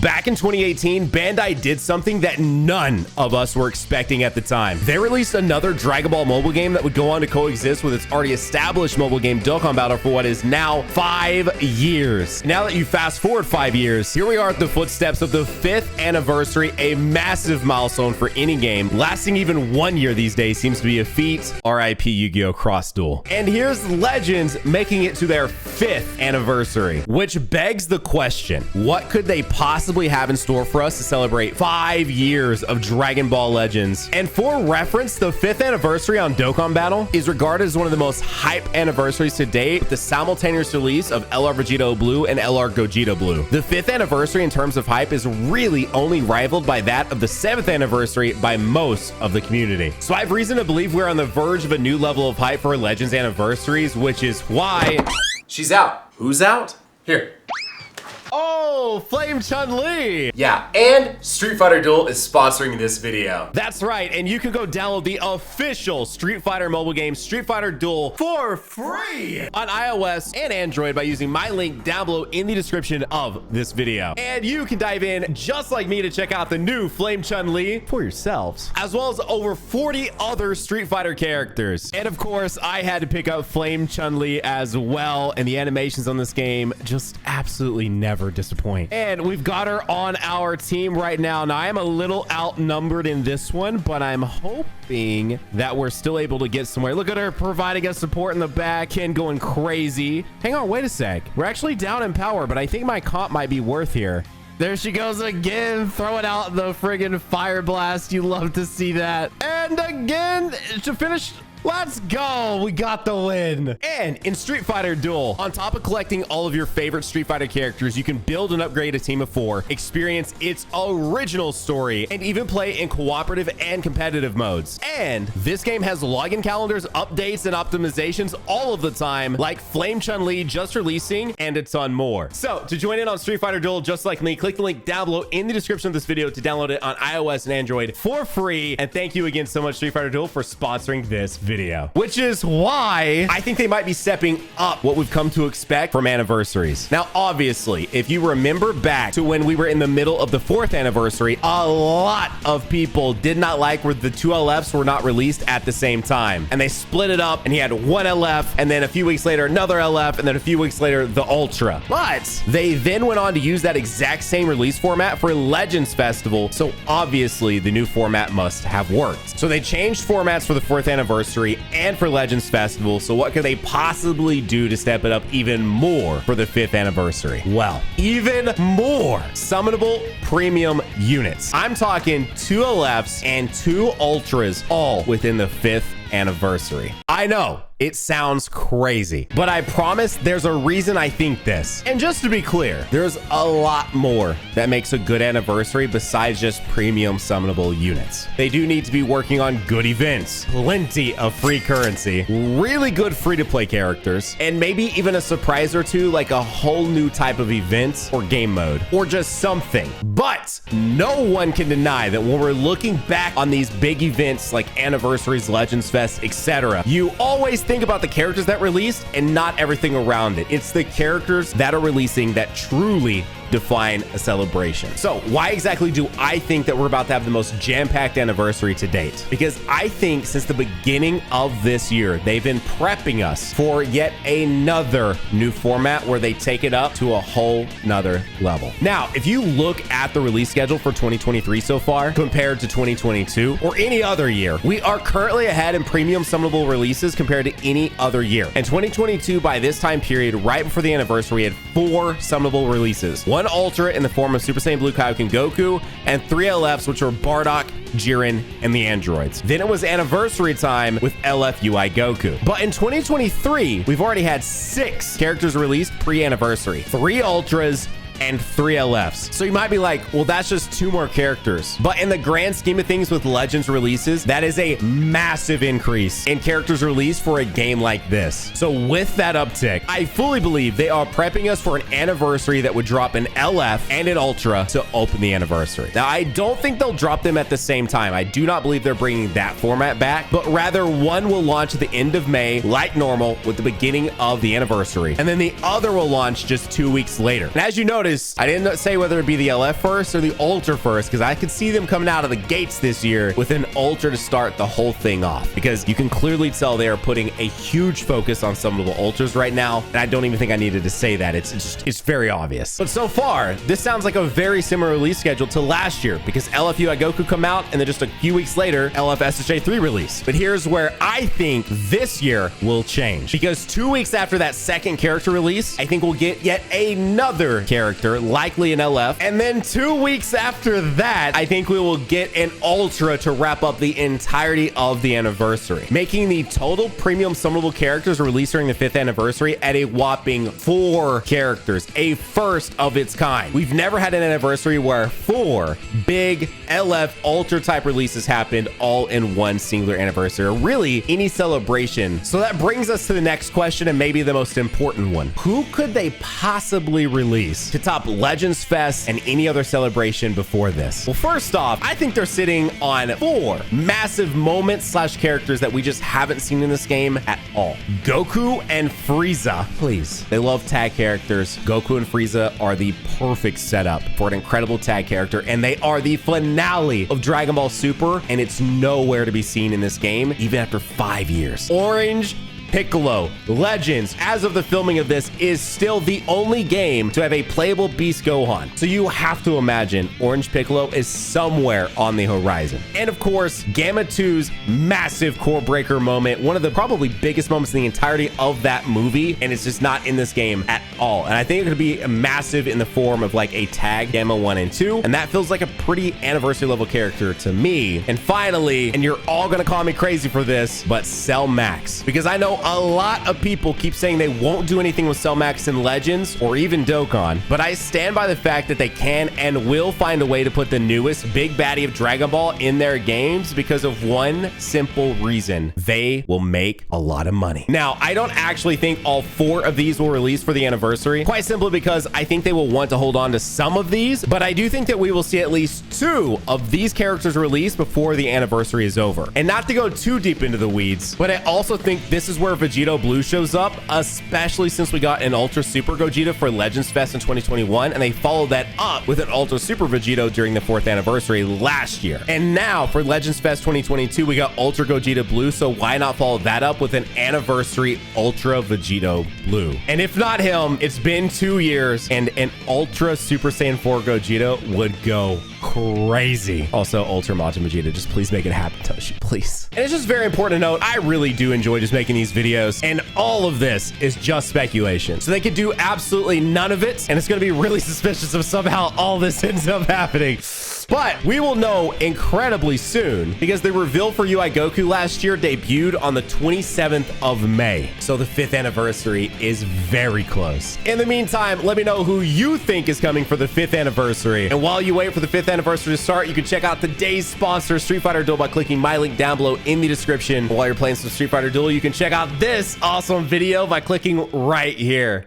Back in 2018, Bandai did something that none of us were expecting at the time. They released another Dragon Ball mobile game that would go on to coexist with its already established mobile game Dokkan Battle for what is now 5 years. Now that you fast forward 5 years, here we are at the footsteps of the 5th anniversary, a massive milestone for any game. Lasting even 1 year these days seems to be a feat. RIP Yu-Gi-Oh! Cross Duel. And here's Legends making it to their 5th anniversary, which begs the question, what could they possibly have in store for us to celebrate 5 years of Dragon Ball Legends? And for reference, the 5th anniversary on Dokkan Battle is regarded as one of the most hype anniversaries to date, with the simultaneous release of LR Vegito Blue and LR Gogeta Blue. The 5th anniversary in terms of hype is really only rivaled by that of the 7th anniversary by most of the community. So I have reason to believe we're on the verge of a new level of hype for Legends anniversaries, which is why... She's out. Who's out? Here. Oh, Flame Chun-Li! Yeah, and Street Fighter Duel is sponsoring this video. That's right, and you can go download the official Street Fighter mobile game, Street Fighter Duel, for free on iOS and Android by using my link down below in the description of this video. And you can dive in just like me to check out the new Flame Chun-Li for yourselves, as well as over 40 other Street Fighter characters. And of course, I had to pick up Flame Chun-Li as well, and the animations on this game just absolutely never disappoint. And we've got her on our team right now. Now I am a little outnumbered in this one, but I'm hoping that we're still able to get somewhere. Look at her providing us support in the back. Ken going crazy. Hang on, wait a sec. We're actually down in power, but I think my comp might be worth here. There she goes again, throwing out the friggin' fire blast. You love to see that. And again, to finish. Let's go. We got the win. And in Street Fighter Duel, on top of collecting all of your favorite Street Fighter characters, you can build and upgrade a team of 4, experience its original story, and even play in cooperative and competitive modes. And this game has login calendars, updates, and optimizations all of the time, like Flame Chun-Li just releasing, and a ton more. So to join in on Street Fighter Duel just like me, click the link down below in the description of this video to download it on iOS and Android for free. And thank you again so much, Street Fighter Duel, for sponsoring this video. Which is why I think they might be stepping up what we've come to expect from anniversaries. Now, obviously, if you remember back to when we were in the middle of the 4th anniversary, a lot of people did not like where the 2 LFs were not released at the same time. And they split it up, and he had 1 LF, and then a few weeks later, another LF, and then a few weeks later, the Ultra. But they then went on to use that exact same release format for Legends Festival, so obviously the new format must have worked. So they changed formats for the 4th anniversary and for Legends Festival. So what could they possibly do to step it up even more for the 5th anniversary? Well, even more summonable premium units. I'm talking 2 LFs and 2 Ultras, all within the 5th anniversary. I know it sounds crazy, but I promise there's a reason I think this. And just to be clear, there's a lot more that makes a good anniversary besides just premium summonable units. They do need to be working on good events, plenty of free currency, really good free-to-play characters, and maybe even a surprise or two, like a whole new type of event or game mode, or just something. But no one can deny that when we're looking back on these big events like anniversaries, Legends Fest, etc., you always think about the characters that released and not everything around it. It's the characters that are releasing that truly define a celebration. So why exactly do I think that we're about to have the most jam-packed anniversary to date? Because I think since the beginning of this year, they've been prepping us for yet another new format where they take it up to a whole nother level. Now, if you look at the release schedule for 2023 so far compared to 2022 or any other year, we are currently ahead in premium summonable releases compared to any other year. And 2022, by this time period, right before the anniversary, had 4 summonable releases. 1 Ultra in the form of Super Saiyan Blue Kaioken Goku, and 3 LFs, which were Bardock, Jiren, and the androids. Then it was anniversary time with LF UI Goku. But in 2023, we've already had 6 characters released pre-anniversary. 3 Ultras, and 3 LFs. So you might be like, well, that's just 2 more characters. But in the grand scheme of things with Legends releases, that is a massive increase in characters released for a game like this. So with that uptick, I fully believe they are prepping us for an anniversary that would drop an LF and an Ultra to open the anniversary. Now, I don't think they'll drop them at the same time. I do not believe they're bringing that format back, but rather one will launch at the end of May, like normal, with the beginning of the anniversary. And then the other will launch just 2 weeks later. And as you notice, noticed I didn't say whether it be the LF first or the Ultra first, because I could see them coming out of the gates this year with an Ultra to start the whole thing off, because you can clearly tell they are putting a huge focus on some of the Ultras right now. And I don't even think I needed to say that. It's very obvious. But so far, this sounds like a very similar release schedule to last year, because LFU Goku come out and then just a few weeks later, LF SSJ 3 release. But here's where I think this year will change, because 2 weeks after that second character release, I think we'll get yet another character, likely an LF. And then 2 weeks after that, I think we will get an Ultra to wrap up the entirety of the anniversary, making the total premium summonable characters released during the 5th anniversary at a whopping 4 characters, a first of its kind. We've never had an anniversary where 4 big LF Ultra type releases happened all in one singular anniversary, or really any celebration. So that brings us to the next question, and maybe the most important one. Who could they possibly release to top Legends Fest and any other celebration before this? Well, first off, I think they're sitting on 4 massive moments slash characters that we just haven't seen in this game at all. Goku and Frieza. Please. They love tag characters. Goku and Frieza are the perfect setup for an incredible tag character, and they are the finale of Dragon Ball Super, and it's nowhere to be seen in this game, even after 5 years. Orange Piccolo Legends, as of the filming of this, is still the only game to have a playable Beast Gohan. So you have to imagine Orange Piccolo is somewhere on the horizon. And of course, Gamma 2's massive core breaker moment, one of the probably biggest moments in the entirety of that movie, and it's just not in this game at all. And I think it could be massive in the form of like a tag Gamma 1 and 2, and that feels like a pretty anniversary level character to me. And finally, and you're all gonna call me crazy for this, but Cell Max, because I know a lot of people keep saying they won't do anything with Cell Max in Legends or even Dokkan, but I stand by the fact that they can and will find a way to put the newest big baddie of Dragon Ball in their games, because of one simple reason: they will make a lot of money. Now, I don't actually think all 4 of these will release for the anniversary, quite simply because I think they will want to hold on to some of these, but I do think that we will see at least 2 of these characters released before the anniversary is over. And not to go too deep into the weeds, but I also think this is where Vegito Blue shows up, especially since we got an Ultra Super Gogeta for Legends Fest in 2021, and they followed that up with an Ultra Super Vegito during the 4th anniversary last year. And now for Legends Fest 2022, we got Ultra Gogeta Blue, so why not follow that up with an anniversary Ultra Vegito Blue? And if not him, it's been 2 years, and an Ultra Super Saiyan 4 Gogeta would go crazy. Also, Ultra Majin Vegeta, just please make it happen, Toastie, please. And it's just very important to note, I really do enjoy just making these videos, and all of this is just speculation. So they could do absolutely none of it, and it's going to be really suspicious if somehow all this ends up happening. But we will know incredibly soon, because the reveal for UI Goku last year debuted on the 27th of May. So the 5th anniversary is very close. In the meantime, let me know who you think is coming for the 5th anniversary. And while you wait for the 5th anniversary to start, you can check out today's sponsor, Street Fighter Duel, by clicking my link down below in the description. While you're playing some Street Fighter Duel, you can check out this awesome video by clicking right here.